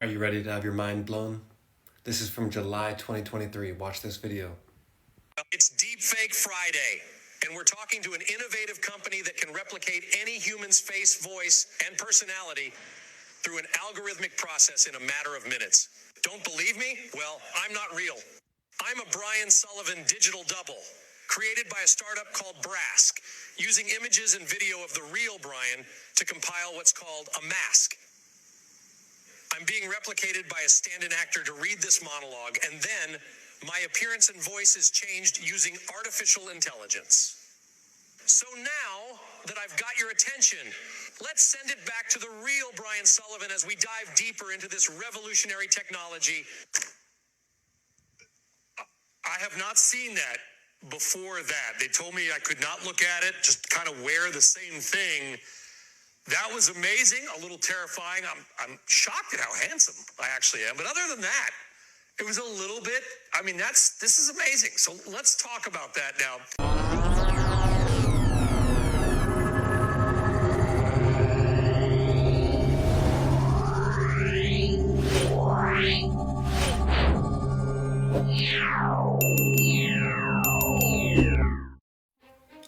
Are you ready to have your mind blown? This is from July 2023. Watch this video. It's Deepfake Friday, and we're talking to an innovative company that can replicate any human's face, voice, and personality through an algorithmic process in a matter of minutes. Don't believe me? Well, I'm not real. I'm a Brian Sullivan digital double, created by a startup called Brask, using images and video of the real Brian to compile what's called a mask. I'm being replicated by a stand-in actor to read this monologue, and then my appearance and voice is changed using artificial intelligence. So now that I've got your attention, let's send it back to the real Brian Sullivan as we dive deeper into this revolutionary technology. I have not seen that before that. They told me I could not look at it, just kind of wear the same thing. That was amazing, a little terrifying. I'm shocked at how handsome I actually am. But other than that, it was a little bit, this is amazing. So let's talk about that now.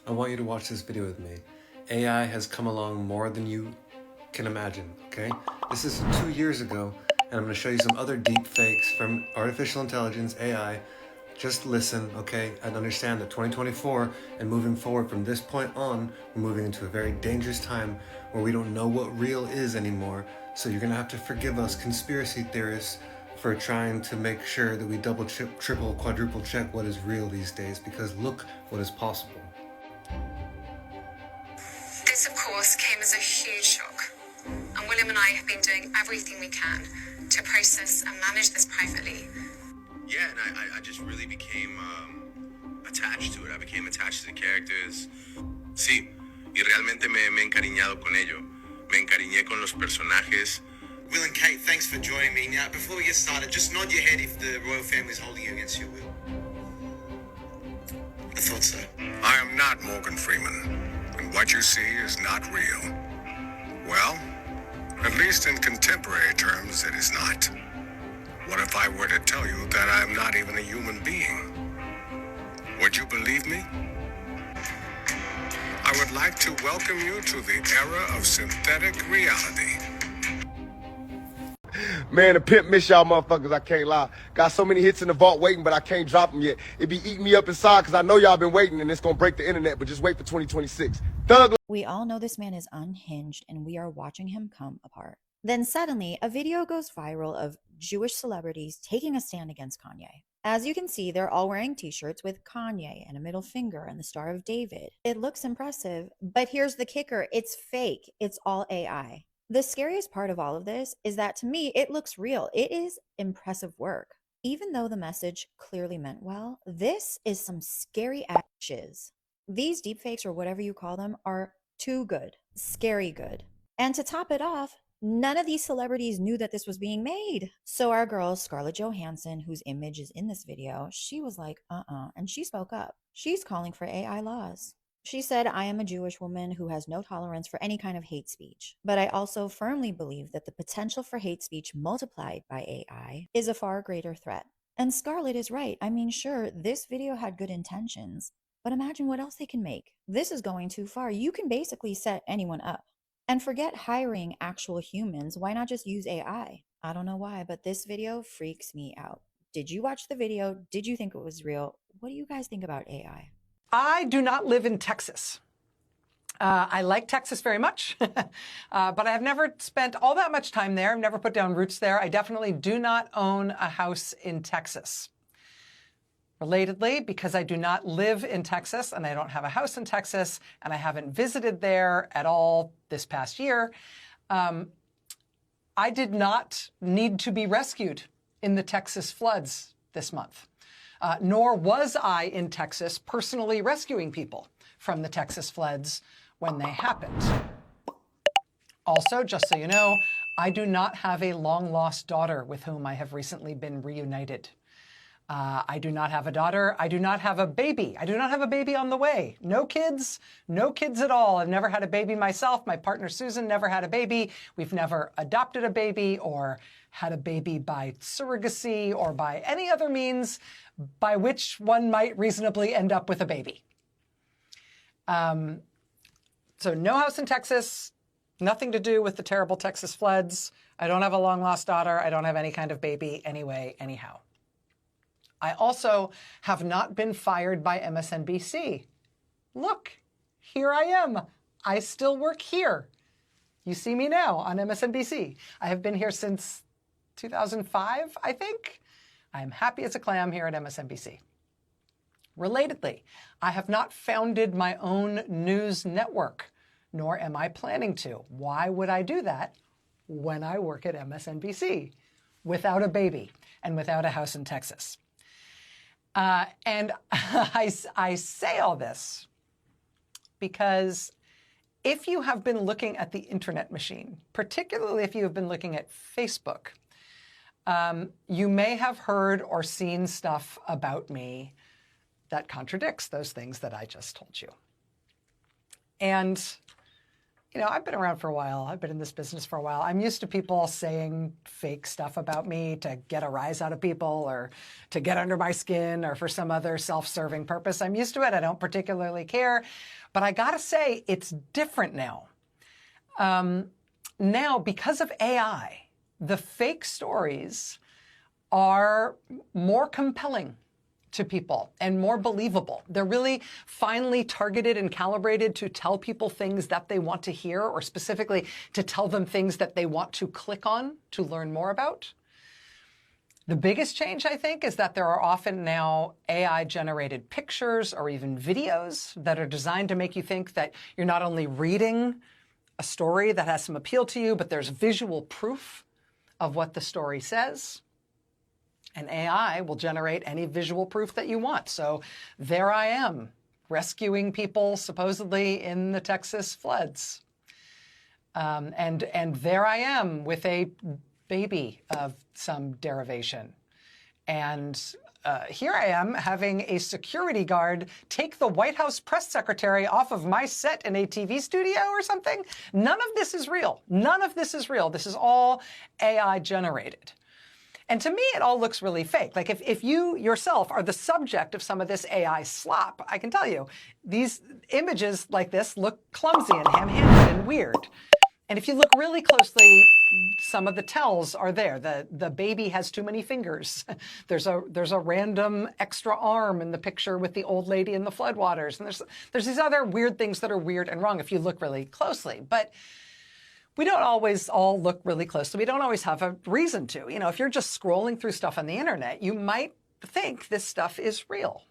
I want you to watch this video with me. AI has come along more than you can imagine, okay? This is 2 years ago, and I'm going to show you some other deep fakes from artificial intelligence, AI. Just listen, okay, and understand that 2024 and moving forward from this point on, we're moving into a very dangerous time where we don't know what real is anymore. So you're going to have to forgive us conspiracy theorists for trying to make sure that we double, triple, quadruple check what is real these days, because look what is possible. This, of course, came as a huge shock, and William and I have been doing everything we can to process and manage this privately. Yeah, and I just really became attached to it. I became attached to the characters. Sí, y realmente me he encariñado con ello. Me encariñé con los personajes. Will and Kate, thanks for joining me. Now, before we get started, just nod your head if the royal family is holding you against your will. I thought so. I am not Morgan Freeman. And what you see is not real. Well, at least in contemporary terms, it is not. What if I were to tell you that I am not even a human being? Would you believe me? I would like to welcome you to the era of synthetic reality. Man, the pimp miss y'all motherfuckers, I can't lie. Got so many hits in the vault waiting, but I can't drop them yet. It be eating me up inside because I know y'all been waiting and it's gonna break the internet, but just wait for 2026. Thug. We all know this man is unhinged and we are watching him come apart. Then suddenly, a video goes viral of Jewish celebrities taking a stand against Kanye. As you can see, they're all wearing t-shirts with Kanye and a middle finger and the Star of David. It looks impressive, but here's the kicker. It's fake. It's all AI. The scariest part of all of this is that to me, it looks real. It is impressive work. Even though the message clearly meant well, this is some scary ass shiz. These deepfakes, or whatever you call them, are too good, scary good. And to top it off, none of these celebrities knew that this was being made. So our girl, Scarlett Johansson, whose image is in this video, she was like, and she spoke up. She's calling for AI laws. She said, I am a Jewish woman who has no tolerance for any kind of hate speech. But I also firmly believe that the potential for hate speech multiplied by AI is a far greater threat. And Scarlett is right. I mean, sure, this video had good intentions, but imagine what else they can make. This is going too far. You can basically set anyone up. And forget hiring actual humans. Why not just use AI? I don't know why, but this video freaks me out. Did you watch the video? Did you think it was real? What do you guys think about AI? I do not live in Texas. I like Texas very much, but I have never spent all that much time there. I've never put down roots there. I definitely do not own a house in Texas. Relatedly, because I do not live in Texas and I don't have a house in Texas and I haven't visited there at all this past year, I did not need to be rescued in the Texas floods this month. Nor was I in Texas personally rescuing people from the Texas floods when they happened. Also, just so you know, I do not have a long-lost daughter with whom I have recently been reunited. I do not have a daughter. I do not have a baby. I do not have a baby on the way. No kids at all. I've never had a baby myself. My partner, Susan, never had a baby. We've never adopted a baby or had a baby by surrogacy or by any other means by which one might reasonably end up with a baby. So no house in Texas, nothing to do with the terrible Texas floods. I don't have a long-lost daughter. I don't have any kind of baby anyway, anyhow. I also have not been fired by MSNBC. Look, here I am. I still work here. You see me now on MSNBC. I have been here since 2005, I think. I'm happy as a clam here at MSNBC. Relatedly, I have not founded my own news network, nor am I planning to. Why would I do that when I work at MSNBC without a baby and without a house in Texas? And I say all this because if you have been looking at the internet machine, particularly if you have been looking at Facebook, you may have heard or seen stuff about me that contradicts those things that I just told you. And you know, I've been around for a while. I've been in this business for a while. I'm used to people saying fake stuff about me to get a rise out of people or to get under my skin or for some other self-serving purpose. I'm used to it. I don't particularly care. But I gotta say, it's different now. Now, because of AI, the fake stories are more compelling to people and more believable. They're really finely targeted and calibrated to tell people things that they want to hear, or specifically to tell them things that they want to click on to learn more about. The biggest change, I think, is that there are often now AI-generated pictures or even videos that are designed to make you think that you're not only reading a story that has some appeal to you, but there's visual proof of what the story says. And AI will generate any visual proof that you want. So there I am, rescuing people supposedly in the Texas floods. And there I am with a baby of some derivation. And here I am having a security guard take the White House press secretary off of my set in a TV studio or something. None of this is real. None of this is real. This is all AI generated. And to me, it all looks really fake. Like if you yourself are the subject of some of this AI slop, I can tell you, these images like this look clumsy and ham-handed and weird. And if you look really closely, some of the tells are there. The baby has too many fingers. There's a random extra arm in the picture with the old lady in the floodwaters. And there's these other weird things that are weird and wrong if you look really closely. But we don't always all look really closely. We don't always have a reason to. You know, if you're just scrolling through stuff on the internet, you might think this stuff is real.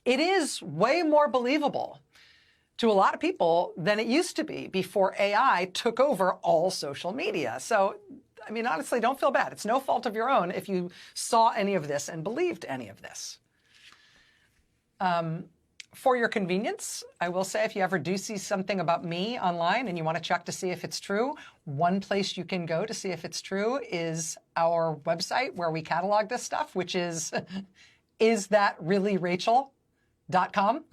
It is way more believable to a lot of people than it used to be before AI took over all social media. So, I mean, honestly, don't feel bad. It's no fault of your own if you saw any of this and believed any of this. For your convenience, I will say if you ever do see something about me online and you want to check to see if it's true, one place you can go to see if it's true is our website where we catalog this stuff, which is isthatreallyrachel.com.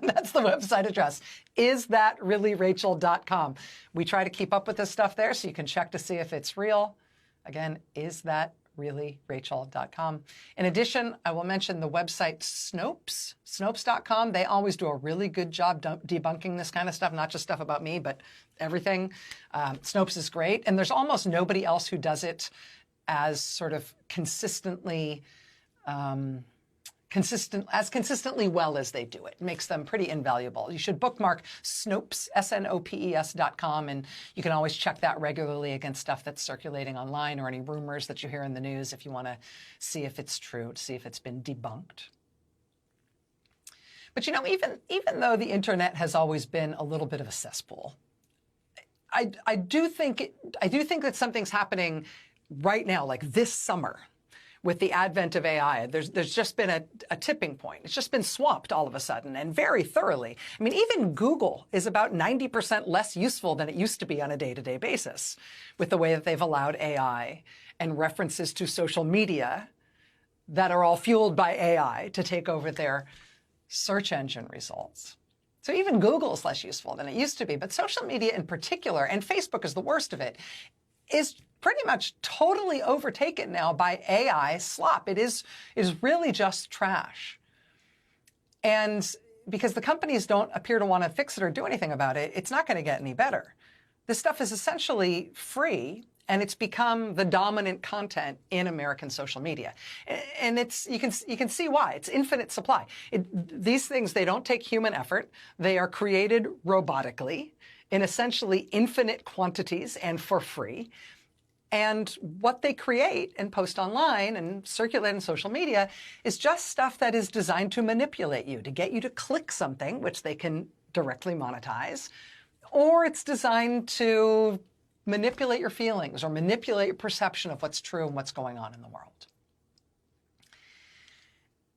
That's the website address, isthatreallyrachel.com. We try to keep up with this stuff there so you can check to see if it's real. Again, isthatreallyrachel.com. In addition, I will mention the website Snopes, Snopes.com. They always do a really good job debunking this kind of stuff, not just stuff about me, but everything. Snopes is great. And there's almost nobody else who does it as sort of consistently well as they do it. It makes them pretty invaluable. You should bookmark Snopes, snopes.com, and you can always check that regularly against stuff that's circulating online or any rumors that you hear in the news if you want to see if it's true, to see if it's been debunked. But you know, even though the internet has always been a little bit of a cesspool, I do think that something's happening right now, like this summer, with the advent of AI. There's just been a tipping point. It's just been swamped all of a sudden, and very thoroughly. I mean, even Google is about 90% less useful than it used to be on a day-to-day basis with the way that they've allowed AI and references to social media that are all fueled by AI to take over their search engine results. So even Google is less useful than it used to be, but social media in particular, and Facebook is the worst of it, is pretty much totally overtaken now by AI slop. It is really just trash. And because the companies don't appear to want to fix it or do anything about it, it's not going to get any better. This stuff is essentially free, and it's become the dominant content in American social media. And you can see why. It's infinite supply. These things, they don't take human effort. They are created robotically in essentially infinite quantities and for free. And what they create and post online and circulate in social media is just stuff that is designed to manipulate you, to get you to click something, which they can directly monetize, or it's designed to manipulate your feelings or manipulate your perception of what's true and what's going on in the world.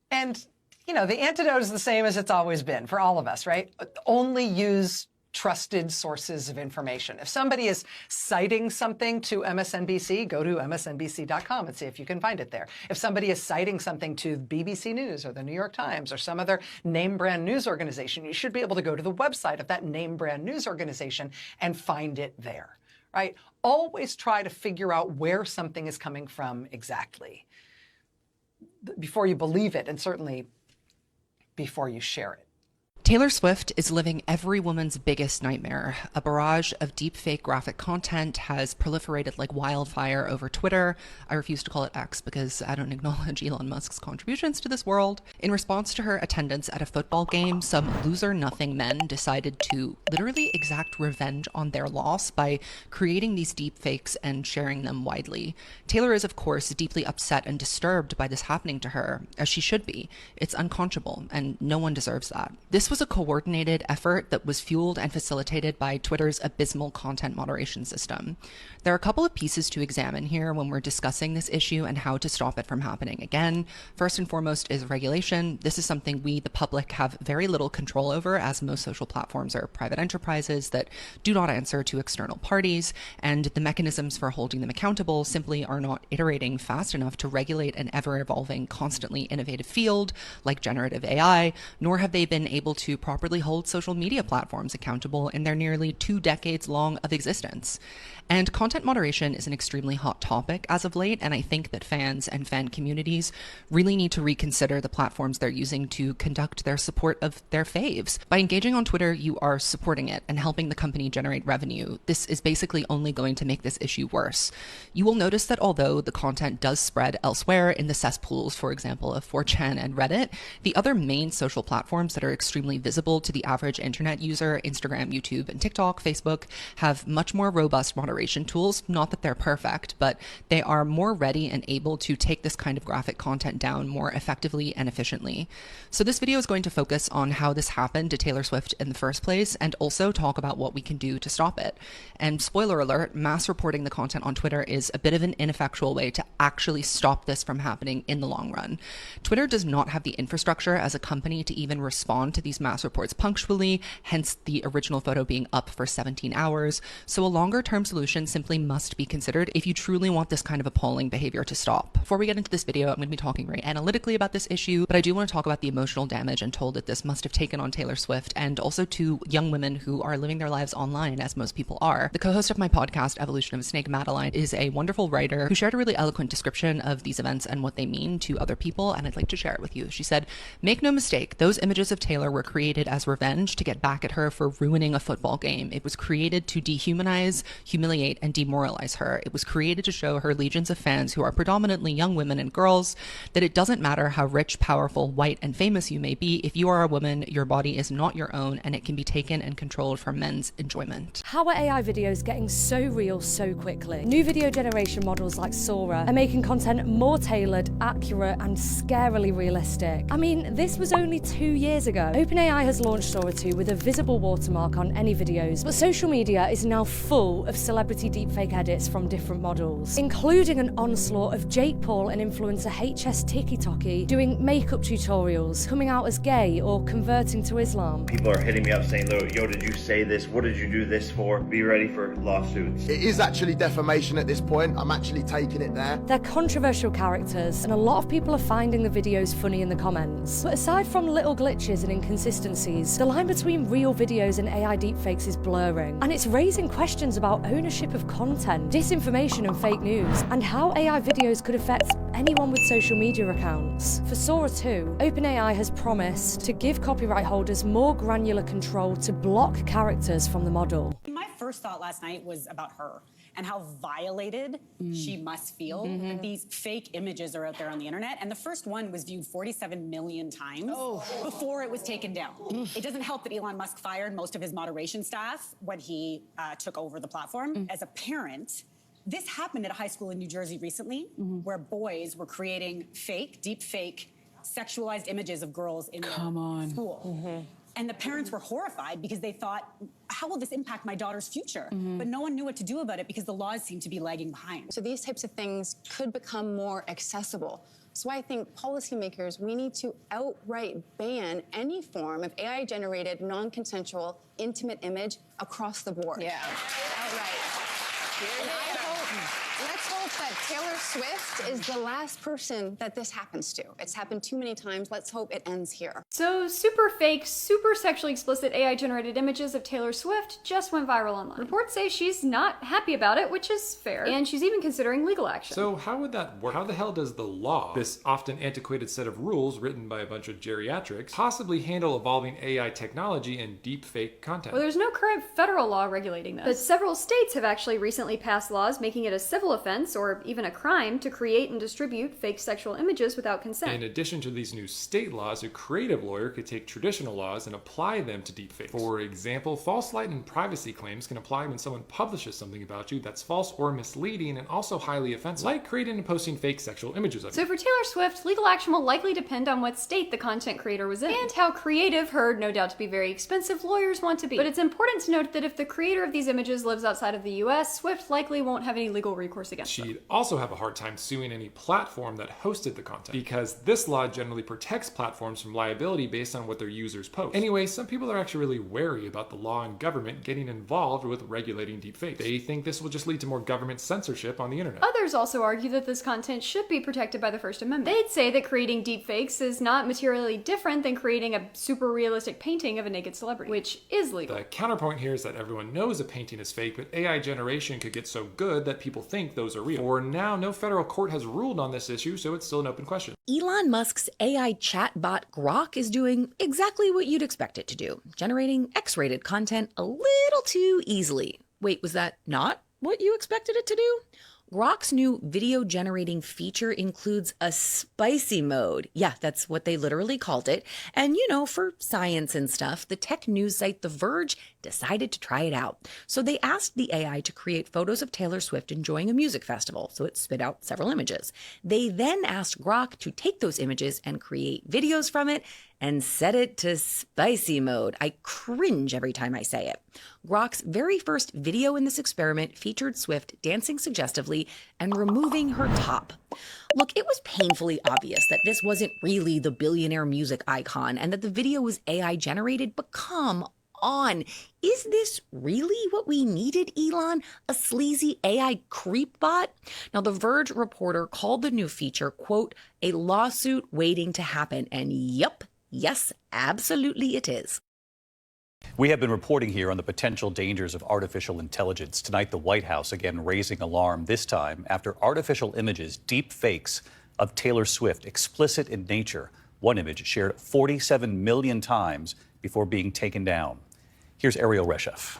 And, you know, the antidote is the same as it's always been for all of us, right? Only use trusted sources of information. If somebody is citing something to MSNBC, go to msnbc.com and see if you can find it there. If somebody is citing something to BBC News or the New York Times or some other name brand news organization, you should be able to go to the website of that name brand news organization and find it there, right? Always try to figure out where something is coming from exactly before you believe it, and certainly before you share it. Taylor Swift is living every woman's biggest nightmare. A barrage of deepfake graphic content has proliferated like wildfire over Twitter. I refuse to call it X because I don't acknowledge Elon Musk's contributions to this world. In response to her attendance at a football game, some loser-nothing men decided to literally exact revenge on their loss by creating these deepfakes and sharing them widely. Taylor is, of course, deeply upset and disturbed by this happening to her, as she should be. It's unconscionable, and no one deserves that. This was a coordinated effort that was fueled and facilitated by Twitter's abysmal content moderation system. There are a couple of pieces to examine here when we're discussing this issue and how to stop it from happening again. First and foremost is regulation. This is something we, the public, have very little control over, as most social platforms are private enterprises that do not answer to external parties, and the mechanisms for holding them accountable simply are not iterating fast enough to regulate an ever-evolving, constantly innovative field like generative AI, nor have they been able to properly hold social media platforms accountable in their nearly 2 decades long of existence. And content moderation is an extremely hot topic as of late, and I think that fans and fan communities really need to reconsider the platforms they're using to conduct their support of their faves. By engaging on Twitter, you are supporting it and helping the company generate revenue. This is basically only going to make this issue worse. You will notice that although the content does spread elsewhere in the cesspools, for example, of 4chan and Reddit, the other main social platforms that are extremely visible to the average internet user, Instagram, YouTube, and TikTok, Facebook, have much more robust moderation tools. Not that they're perfect, but they are more ready and able to take this kind of graphic content down more effectively and efficiently. So this video is going to focus on how this happened to Taylor Swift in the first place, and also talk about what we can do to stop it. And spoiler alert, mass reporting the content on Twitter is a bit of an ineffectual way to actually stop this from happening in the long run. Twitter does not have the infrastructure as a company to even respond to these mass reports punctually, hence the original photo being up for 17 hours. So a longer-term solution simply must be considered if you truly want this kind of appalling behavior to stop. Before we get into this video, I'm going to be talking very analytically about this issue, but I do want to talk about the emotional damage and toll that this must have taken on Taylor Swift, and also to young women who are living their lives online, as most people are. The co-host of my podcast, Evolution of a Snake, Madeline, is a wonderful writer who shared a really eloquent description of these events and what they mean to other people, and I'd like to share it with you. She said, "Make no mistake, those images of Taylor were created as revenge to get back at her for ruining a football game. It was created to dehumanize, humiliate, and demoralize her. It was created to show her legions of fans, who are predominantly young women and girls, that it doesn't matter how rich, powerful, white, and famous you may be. If you are a woman, your body is not your own, and it can be taken and controlled for men's enjoyment." How are AI videos getting so real so quickly? New video generation models like Sora are making content more tailored, accurate, and scarily realistic. I mean, this was only 2 years ago. OpenAI OpenAI has launched Sora 2 with a visible watermark on any videos, but social media is now full of celebrity deepfake edits from different models, including an onslaught of Jake Paul and influencer HS TikTok doing makeup tutorials, coming out as gay or converting to Islam. People are hitting me up saying, yo, did you say this? What did you do this for? Be ready for lawsuits. It is actually defamation at this point. I'm actually taking it there. They're controversial characters, and a lot of people are finding the videos funny in the comments. But aside from little glitches and inconsistencies, the line between real videos and AI deepfakes is blurring, and it's raising questions about ownership of content, disinformation and fake news, and how AI videos could affect anyone with social media accounts. For Sora 2, OpenAI has promised to give copyright holders more granular control to block characters from the model. My first thought last night was about her and how violated she must feel. These fake images are out there on the internet, and the first one was viewed 47 million times before it was taken down. It doesn't help that Elon Musk fired most of his moderation staff when he took over the platform. As a parent, this happened at a high school in New Jersey recently, where boys were creating deep fake, sexualized images of girls in their school. And the parents were horrified because they thought, how will this impact my daughter's future? But no one knew what to do about it because the laws seem to be lagging behind. So these types of things could become more accessible. So I think policymakers, we need to outright ban any form of AI-generated, non-consensual, intimate image across the board. Yeah. Outright. And let's hope that Taylor Swift is the last person that this happens to. It's happened too many times. Let's hope it ends here. So super fake, super sexually explicit AI-generated images of Taylor Swift just went viral online. Reports say she's not happy about it, which is fair, and she's even considering legal action. So how would that work? How the hell does the law, this often antiquated set of rules written by a bunch of geriatrics, possibly handle evolving AI technology and deep fake content? Well, there's no current federal law regulating this, but several states have actually recently passed laws making it a civil offense or even a crime to create and distribute fake sexual images without consent. In addition to these new state laws, a creative lawyer could take traditional laws and apply them to deepfakes. For example, false light and privacy claims can apply when someone publishes something about you that's false or misleading and also highly offensive, like creating and posting fake sexual images of you. So for Taylor Swift, legal action will likely depend on what state the content creator was in, and how creative her, no doubt to be very expensive, lawyers want to be. But it's important to note that if the creator of these images lives outside of the US, Swift likely won't have any legal recourse against them. She'd also have a hard time suing any platform that hosted the content, because this law generally protects platforms from liability based on what their users post. Anyway, some people are actually really wary about the law and government getting involved with regulating deepfakes. They think this will just lead to more government censorship on the internet. Others also argue that this content should be protected by the First Amendment. They'd say that creating deepfakes is not materially different than creating a super realistic painting of a naked celebrity, which is legal. The counterpoint here is that everyone knows a painting is fake, but AI generation could get so good that people think those are real. For now, no federal court has ruled on this issue, so it's still an open question. Elon Musk's AI chatbot Grok is doing exactly what you'd expect it to do, generating X-rated content a little too easily. Wait, was that not what you expected it to do? Grok's new video generating feature includes a spicy mode. Yeah, that's what they literally called it. And you know, for science and stuff, the tech news site The Verge decided to try it out. So they asked the AI to create photos of Taylor Swift enjoying a music festival, so it spit out several images. They then asked Grok to take those images and create videos from it and set it to spicy mode. I cringe every time I say it. Grok's very first video in this experiment featured Swift dancing suggestively and removing her top. Look, it was painfully obvious that this wasn't really the billionaire music icon and that the video was AI generated, but come on. Is this really what we needed, Elon? A sleazy AI creep bot? Now, The Verge reporter called the new feature, quote, a lawsuit waiting to happen. And yep, yes, absolutely it is. We have been reporting here on the potential dangers of artificial intelligence. Tonight, the White House again raising alarm, this time after artificial images, deep fakes of Taylor Swift, explicit in nature. One image shared 47 million times before being taken down. Here's Ariel Reshef.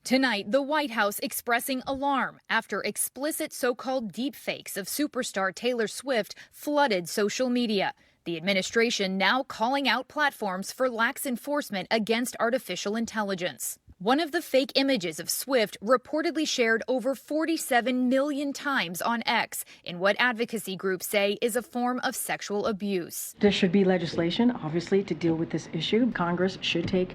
Tonight, the White House expressing alarm after explicit so-called deepfakes of superstar Taylor Swift flooded social media. The administration now calling out platforms for lax enforcement against artificial intelligence. One of the fake images of Swift reportedly shared over 47 million times on X in what advocacy groups say is a form of sexual abuse. There should be legislation, obviously, to deal with this issue. Congress should take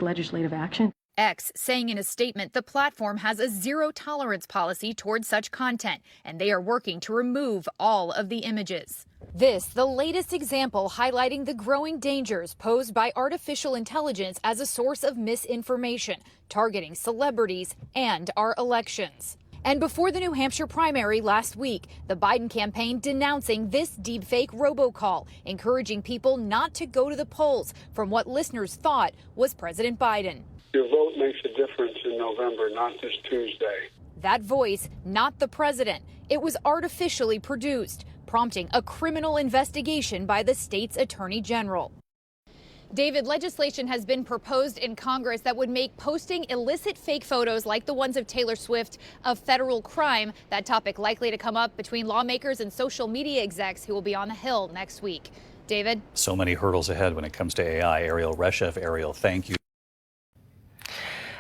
legislative action. X saying in a statement the platform has a zero-tolerance policy towards such content, and they are working to remove all of the images. This, the latest example highlighting the growing dangers posed by artificial intelligence as a source of misinformation, targeting celebrities and our elections. And before the New Hampshire primary last week, the Biden campaign denouncing this deepfake robocall, encouraging people not to go to the polls from what listeners thought was President Biden. Your vote makes a difference in November, not this Tuesday. That voice, not the president. It was artificially produced, prompting a criminal investigation by the state's attorney general. David, legislation has been proposed in Congress that would make posting illicit fake photos like the ones of Taylor Swift a federal crime. That topic likely to come up between lawmakers and social media execs who will be on the Hill next week. David? So many hurdles ahead when it comes to AI. Ariel Reshef. Ariel, thank you.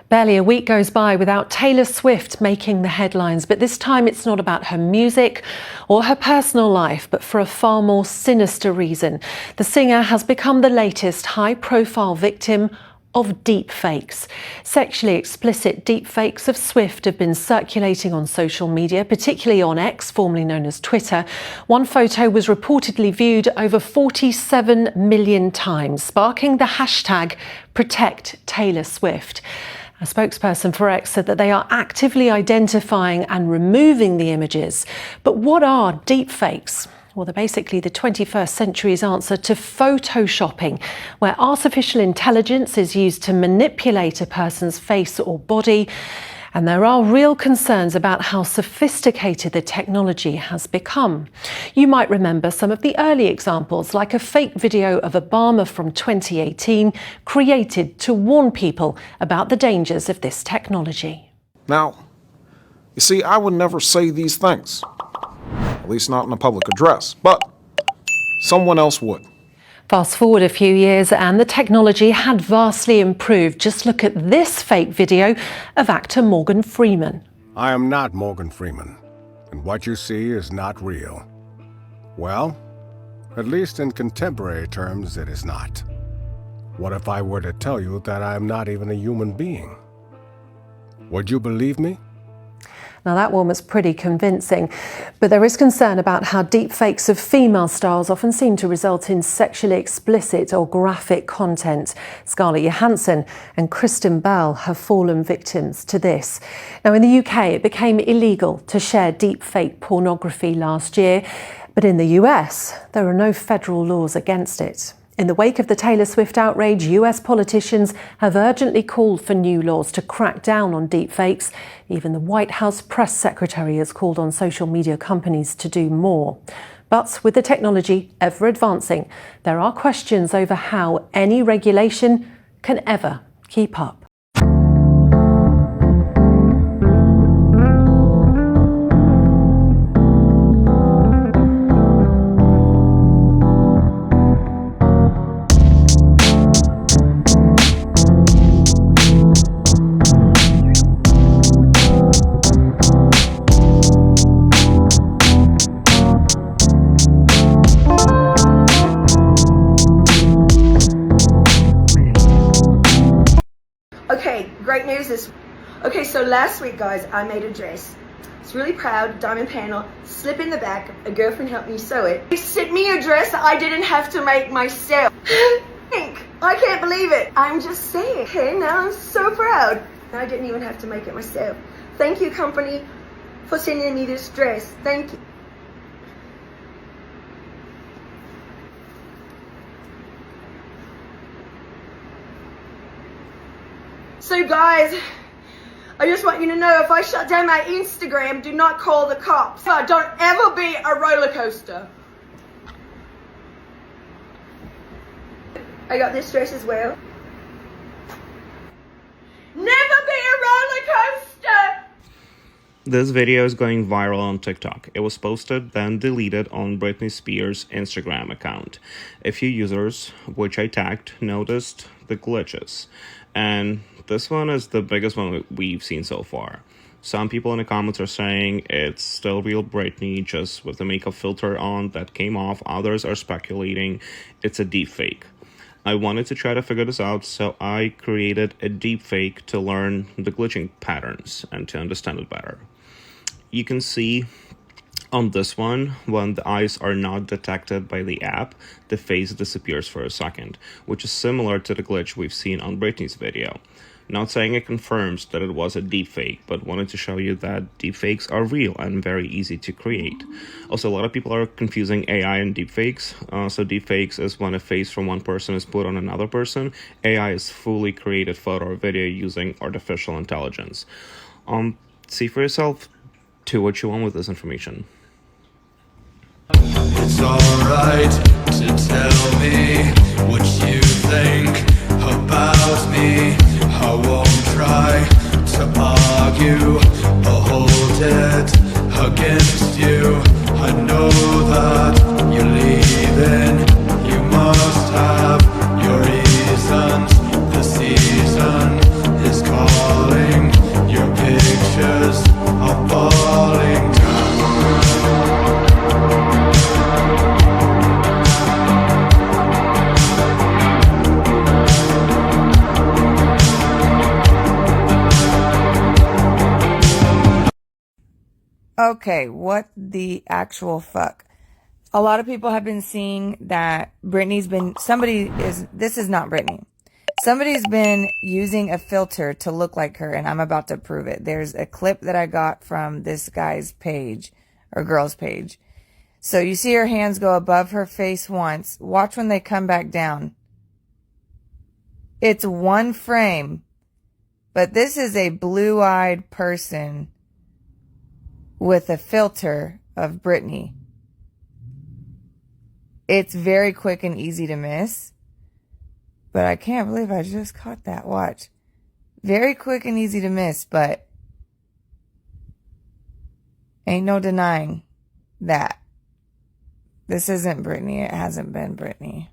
Barely a week goes by without Taylor Swift making the headlines, but this time it's not about her music or her personal life, but for a far more sinister reason. The singer has become the latest high-profile victim of deepfakes. Sexually explicit deepfakes of Swift have been circulating on social media, particularly on X, formerly known as Twitter. One photo was reportedly viewed over 47 million times, sparking the hashtag #ProtectTaylorSwift. A spokesperson for X said that they are actively identifying and removing the images. But what are deepfakes? Well, they're basically the 21st century's answer to photoshopping, where artificial intelligence is used to manipulate a person's face or body. And there are real concerns about how sophisticated the technology has become. You might remember some of the early examples, like a fake video of Obama from 2018, created to warn people about the dangers of this technology. Now, you see, I would never say these things, at least not in a public address, but someone else would. Fast forward a few years and the technology had vastly improved. Just look at this fake video of actor Morgan Freeman. I am not Morgan Freeman, and what you see is not real. Well, at least in contemporary terms, it is not. What if I were to tell you that I am not even a human being? Would you believe me? Now that one was pretty convincing, but there is concern about how deepfakes of female stars often seem to result in sexually explicit or graphic content. Scarlett Johansson and Kristen Bell have fallen victims to this. Now in the UK, it became illegal to share deepfake pornography last year, but in the US, there are no federal laws against it. In the wake of the Taylor Swift outrage, US politicians have urgently called for new laws to crack down on deepfakes. Even the White House press secretary has called on social media companies to do more. But with the technology ever advancing, there are questions over how any regulation can ever keep up. Great news is, so last week, guys, I made a dress. It's really proud, diamond panel, slip in the back. A girlfriend helped me sew it. They sent me a dress that I didn't have to make myself. I can't believe it. I'm just saying. Okay, now I'm so proud. I didn't even have to make it myself. Thank you, company, for sending me this dress. Thank you. So guys, I just want you to know, if I shut down my Instagram, do not call the cops. Don't ever be a roller coaster. I got this dress as well. Never be a roller coaster! This video is going viral on TikTok. It was posted, then deleted on Britney Spears' Instagram account. A few users, which I tagged, noticed the glitches. And this one is the biggest one we've seen so far. Some people in the comments are saying it's still real Britney, just with the makeup filter on that came off. Others are speculating it's a deepfake. I wanted to try to figure this out, so I created a deepfake to learn the glitching patterns and to understand it better. You can see on this one, when the eyes are not detected by the app, the face disappears for a second, which is similar to the glitch we've seen on Britney's video. Not saying it confirms that it was a deepfake, but wanted to show you that deepfakes are real and very easy to create. Also, a lot of people are confusing AI and deepfakes. So deepfakes is when a face from one person is put on another person. AI is fully created photo or video using artificial intelligence. See for yourself, do what you want with this information. It's alright to tell me what you think about me. I won't try to argue or hold it against you. I know that you're leaving. You must have your reasons. The season is calling. Your pictures are falling down. Okay, what the actual fuck? A lot of people have been seeing that this is not Britney. Somebody's been using a filter to look like her, and I'm about to prove it. There's a clip that I got from this guy's page, or girl's page. So you see her hands go above her face once. Watch when they come back down. It's one frame, but this is a blue-eyed person with a filter of Britney. It's very quick and easy to miss, but I can't believe I just caught that. Watch. Very quick and easy to miss, but ain't no denying that. This isn't Britney. It hasn't been Britney.